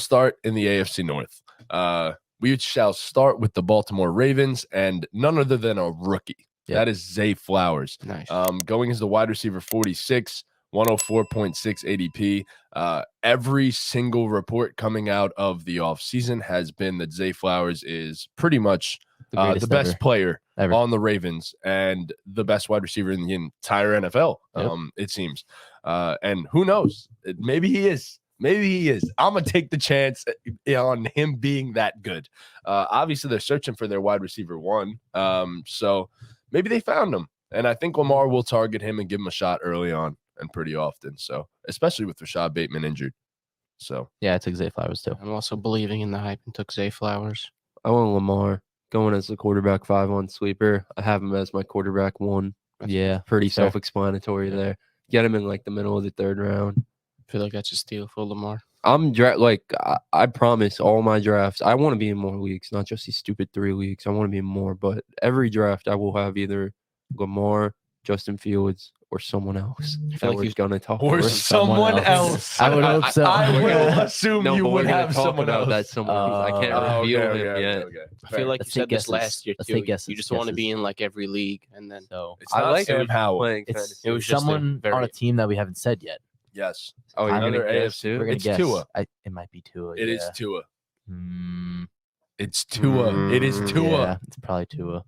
start in the AFC North. We shall start with the Baltimore Ravens and none other than a rookie. Yep. That is Zay Flowers. Nice. Going as the wide receiver 46, 104.6 ADP. Every single report coming out of the offseason has been that Zay Flowers is pretty much the best player ever on the Ravens and the best wide receiver in the entire NFL, it seems. And who knows? Maybe he is. Maybe he is. I'm going to take the chance on him being that good. Obviously, they're searching for their wide receiver one. So maybe they found him. And I think Lamar will target him and give him a shot early on and pretty often. So, especially with Rashad Bateman injured. So, yeah, I took Zay Flowers too. I'm also believing in the hype and took Zay Flowers. I want Lamar going as the quarterback 5 on sleeper. I have him as my quarterback 1. Yeah, pretty self-explanatory there. Get him in like the middle of the 3rd round. I feel like that's a steal for Lamar. I promise all my drafts, I want to be in more leagues, not just these stupid 3 leagues. I want to be in more, but every draft I will have either Lamar, Justin Fields, or someone else. I feel like he's gonna talk or someone else. I would hope so. I will assume you would have someone else. That someone else. I can't reveal him yet. Okay. I feel like you said this last year too. You just want to be in like every league, and then it's not like Sam Howell. It was someone on a team that we haven't said yet. Yes. Oh, you're going to guess too? We're going to guess. Tua. It might be Tua. It is Tua. It's Tua. It is Tua. Yeah, it's probably Tua.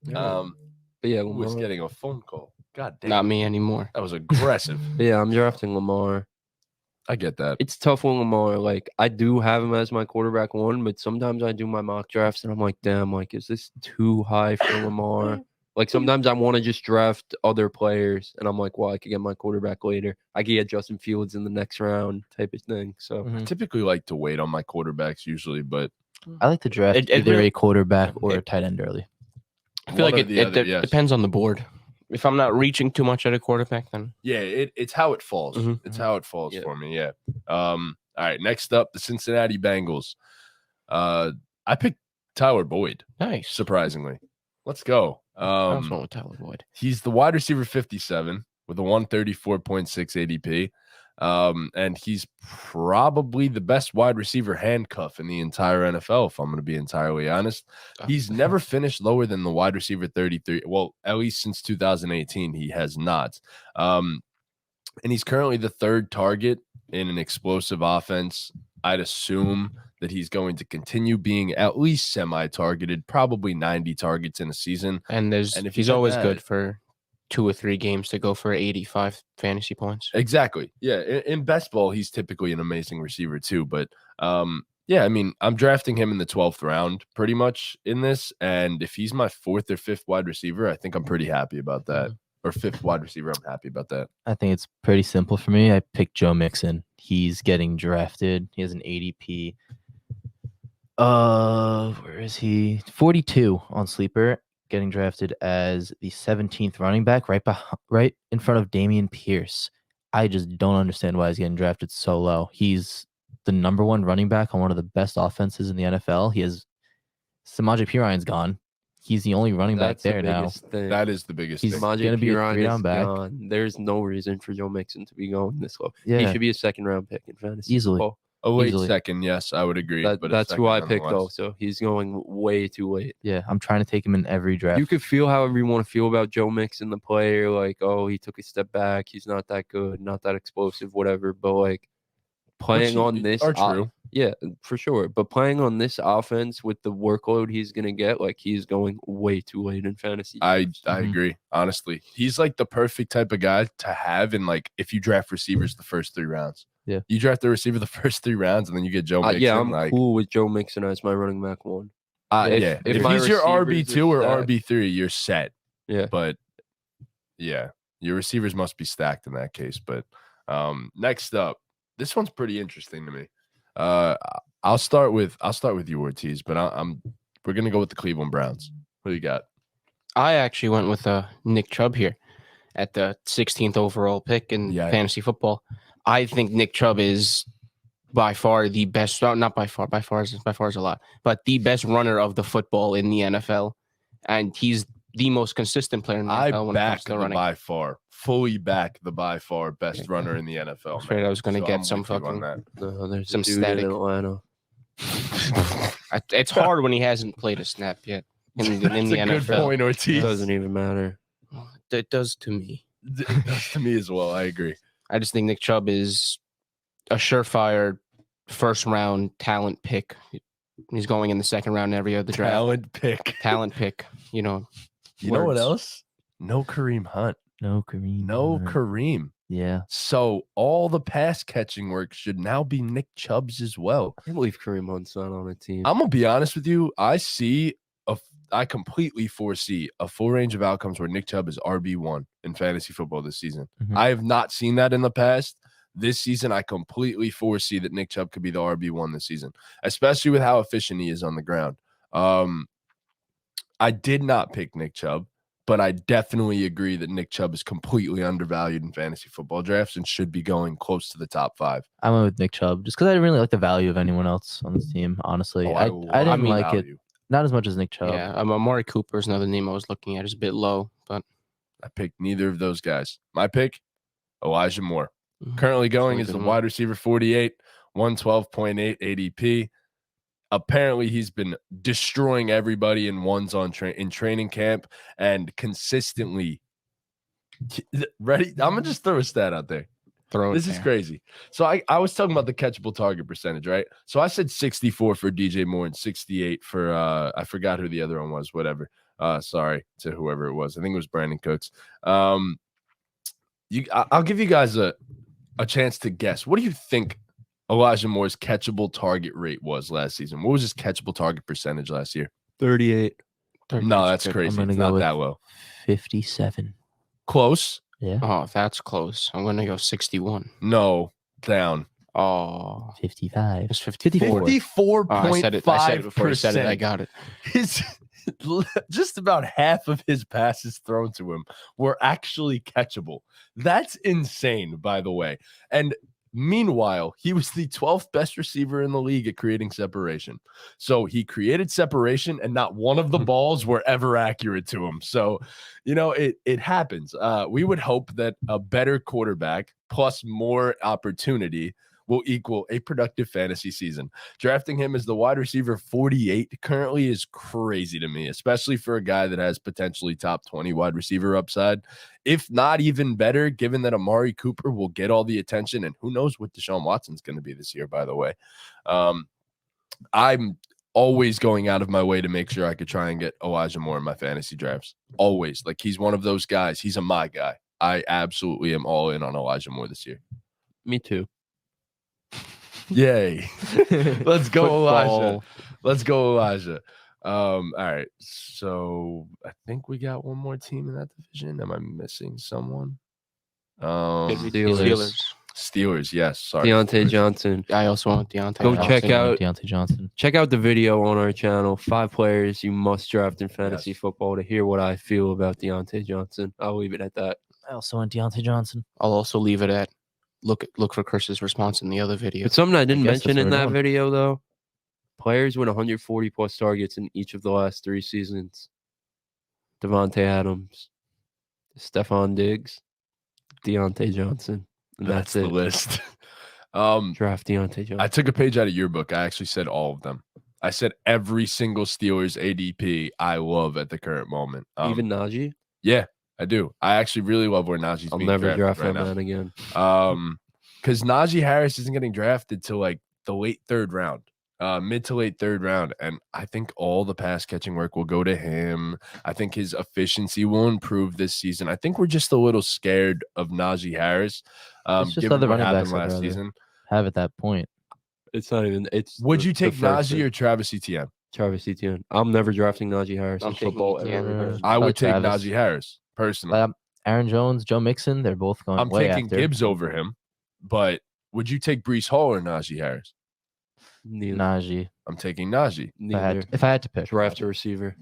But yeah, who was getting a phone call? God damn. Not me anymore. That was aggressive. Yeah, I'm drafting Lamar. I get that. It's tough with Lamar. Like, I do have him as my quarterback 1, but sometimes I do my mock drafts and I'm like, damn, like, is this too high for Lamar? Like, sometimes I want to just draft other players, and I'm like, well, I could get my quarterback later. I could get Justin Fields in the next round type of thing. So I typically like to wait on my quarterbacks usually, but I like to draft either a quarterback or a tight end early. I feel like it depends on the board. If I'm not reaching too much at a quarterback, then it's how it falls. It's how it falls for me. Yeah. All right. Next up, the Cincinnati Bengals. I picked Tyler Boyd. Nice. Surprisingly, let's go. I was wrong with Tyler Boyd. He's the wide receiver 57 with a 134.6 ADP. And he's probably the best wide receiver handcuff in the entire NFL, if I'm going to be entirely honest. He's never finished lower than the wide receiver 33. Well, at least since 2018, he has not. And he's currently the 3rd target in an explosive offense. I'd assume that he's going to continue being at least semi-targeted, probably 90 targets in a season. And if he's always good for 2 or 3 games to go for 85 fantasy points. Exactly. Yeah. In best ball, he's typically an amazing receiver too. But yeah, I mean, I'm drafting him in the 12th round pretty much in this. And if he's my 4th or 5th wide receiver, I think I'm pretty happy about that. Or 5th wide receiver, I'm happy about that. I think it's pretty simple for me. I picked Joe Mixon. He's getting drafted. He has an ADP. Where is he? 42 on Sleeper, getting drafted as the 17th running back, right in front of Dameon Pierce. I just don't understand why he's getting drafted so low. He's the number 1 running back on one of the best offenses in the NFL. He has Samaje Perine's gone. He's the only running back there now. That is the biggest thing. He's going to be a 3-down back. Gone. There's no reason for Joe Mixon to be going this low. Yeah. He should be a 2nd-round pick in fantasy. Easily. Football. A late second, yes, I would agree. But that's who I picked, though. So he's going way too late. Yeah, I'm trying to take him in every draft. You could feel however you want to feel about Joe Mixon, the player. Like, oh, he took a step back. He's not that good, not that explosive, whatever. But, like, playing on this. True. Yeah, for sure. But playing on this offense with the workload he's going to get, like, he's going way too late in fantasy. I agree, honestly. He's, like, the perfect type of guy to have in, like, if you draft receivers the first 3 rounds. Yeah. You draft the receiver the first 3 rounds, and then you get Joe Mixon. Yeah, I'm cool with Joe Mixon as my running back 1. If he's your RB2 or RB3, you're set. Yeah. But, yeah, your receivers must be stacked in that case. But next up, this one's pretty interesting to me. I'll start with you, Ortiz, but we're gonna go with the Cleveland Browns. What do you got? I actually went with Nick Chubb here at the 16th overall pick in fantasy football. I think Nick Chubb is by far the best. Not by far is a lot, but the best runner of the football in the NFL, and he's the most consistent player in the I NFL when it back comes to the running. fully back the by far best runner in the I NFL. was afraid man. I was going to So get I'm some with you on fucking. that. No, there's Some a dude static. in Atlanta. It's hard when he hasn't played a snap yet in That's the a good NFL. point, It Ortiz. doesn't even matter. It does to me. It does to me as well. I agree. I just think Nick Chubb is a surefire first round talent pick. He's going in the second round every other draft. Talent pick. Talent pick. You know. You know what words. else? No Kareem Hunt. No Kareem. No Hunt. Kareem. Yeah. So all the pass catching work should now be Nick Chubb's as well. I can't believe Kareem Hunt's not on a team. I'm gonna be honest with you. I completely foresee a full range of outcomes where Nick Chubb is RB1 in fantasy football this season. Mhm. I have not seen that in the past. This season, I completely foresee that Nick Chubb could be the RB1 this season, especially with how efficient he is on the ground. I did not pick Nick Chubb, but I definitely agree that Nick Chubb is completely undervalued in fantasy football drafts and should be going close to the top 5. I went with Nick Chubb just because I didn't really like the value of anyone else on this team. Honestly, Oh, I didn't love like it. value. Not as much as Nick Chubb. Yeah, Amari Cooper is another name I was looking at. It's a bit low, but I picked neither of those guys. My pick, Elijah Moore. Mhm. Currently going That's as a the good one. wide receiver 48, 112.8 ADP. Apparently, he's been destroying everybody in ones on in training camp and consistently. Ready? I'm gonna just throw a stat out there. throw it This is there. crazy. So I was talking about the catchable target percentage, right? So I said 64 for DJ Moore and 68 for I forgot who the other one was. Whatever. Sorry to whoever it was. I think it was Brandon Cooks. I'll give you guys a chance to guess. What do you think Elijah Moore's catchable target rate was last season? What was his catchable target percentage last year? 38. No, that's good. crazy. gonna It's go not with- that low. 57. Close. Yeah. Oh, that's close. I'm going to go 61. No, down. Oh, 55. it's 54. 54.5%. Oh, I said it before you said it. I got it. His just about half of his passes thrown to him were actually catchable. That's insane, by the way. And meanwhile, he was the 12th best receiver in the league at creating separation. So he created separation, and not one of the balls were ever accurate to him. So, it happens. We would hope that a better quarterback plus more opportunity will equal a productive fantasy season. Drafting him as the wide receiver 48 currently is crazy to me, especially for a guy that has potentially top 20 wide receiver upside. If not even better, given that Amari Cooper will get all the attention, and who knows what Deshaun Watson's going to be this year, by the way. I'm always going out of my way to make sure I could try and get Elijah Moore in my fantasy drafts. Always. Like, he's one of those guys. He's my guy. I absolutely am all in on Elijah Moore this year. Me too. Yay. Let's go, Football. Elijah. Let's go, Elijah. All right. So I think we got one more team in that division. Am I missing someone? Steelers, yes. Sorry. Deontay Johnson. I also want Deontay. Go Johnson. check out Deontay Johnson. Check out the video on our channel. 5 players you must draft in fantasy Yes. football to hear what I feel about Deontay Johnson. I'll leave it at that. I also want Deontay Johnson. I'll also leave it at look for Chris's response in the other video. But something I didn't guess that's mention in what we're that doing. video, though, players with 140 plus targets in each of the last 3 seasons. Devontae Adams, Stephon Diggs, Deontay Johnson. And that's the it. list. Draft Deontay Johnson. I took a page out of your book. I actually said all of them. I said every single Steelers ADP I love at the current moment. Even Najee? Yeah, I do. I actually really love where Najee's I'll being never draft drafted that right man again. now. Because Najee Harris isn't getting drafted till like the late 3rd round, mid to late 3rd round. And I think all the pass catching work will go to him. I think his efficiency will improve this season. I think we're just a little scared of Najee Harris. It's just Given other what running happened backs I'd last rather season. have at that point. It's not even. It's. Would you the take first Najee pick. or Travis Etienne? Travis Etienne. I'm never drafting Najee Harris I'm in taking football Etienne. ever. I would take Travis. Najee Harris personally. Like, Aaron Jones, Joe Mixon, they're both going I'm way taking after. Gibbs over him, but would you take Breece Hall or Najee Harris? Neither. Najee. I'm taking Najee. Neither. If I had to pick. Draft a receiver.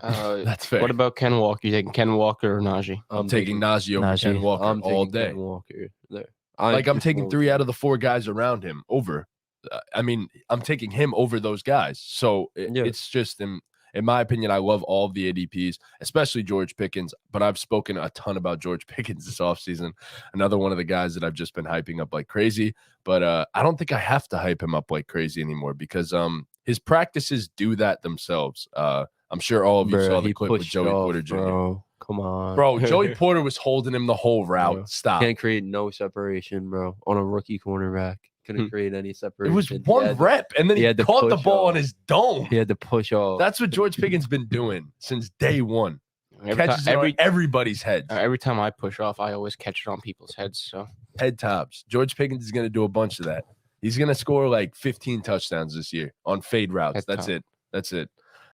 That's fair. What about Ken Walker? You taking Ken Walker or Najee? I'm taking Najee over Ken Najee. Walker I'm all taking day. Ken Walker there. I'm taking 3 out of the 4 guys around him over. I'm taking him over those guys. So Yeah. it's just in my opinion, I love all of the ADPs, especially George Pickens, but I've spoken a ton about George Pickens this offseason. Another one of the guys that I've just been hyping up like crazy, but I don't think I have to hype him up like crazy anymore because his practices do that themselves. I'm sure all of you saw the clip with Joey Porter Jr. Bro. Come on. Bro, Joey Porter was holding him the whole route. Bro. Stop. Can't create no separation, bro, on a rookie cornerback. Couldn't create any It separation. was one rep, and then he had to caught the push ball off. on his dome. He had to push off. That's what George Pickens been doing since day one. Catches it on everybody's heads. Every time I push off, I always catch it on people's heads. So head tops. George Pickens is going to do a bunch of that. He's going to score like 15 touchdowns this year on fade routes. That's it.